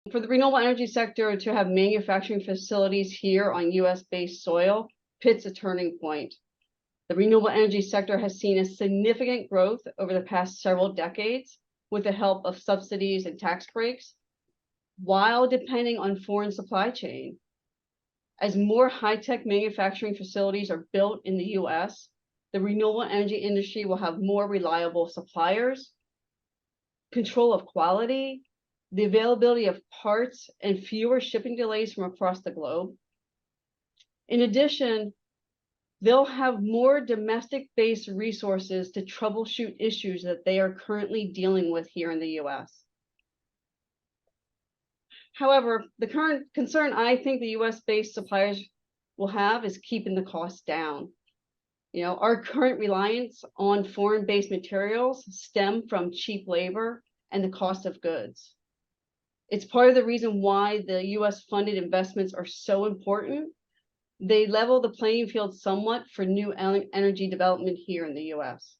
For the renewable energy sector to have manufacturing facilities here on US-based soil hits a turning point. The renewable energy sector has seen a significant growth over the past several decades with the help of subsidies and tax breaks, while depending on foreign supply chain. As more high-tech manufacturing facilities are built in the US, the renewable energy industry will have more reliable suppliers, control of quality, the availability of parts, and fewer shipping delays from across the globe. In addition, they'll have more domestic-based resources to troubleshoot issues that they are currently dealing with here in the US. However, the current concern I think the US-based suppliers will have is keeping the costs down. Our current reliance on foreign-based materials stem from cheap labor and the cost of goods. It's part of the reason why the US-funded investments are so important. They level the playing field somewhat for new energy development here in the US.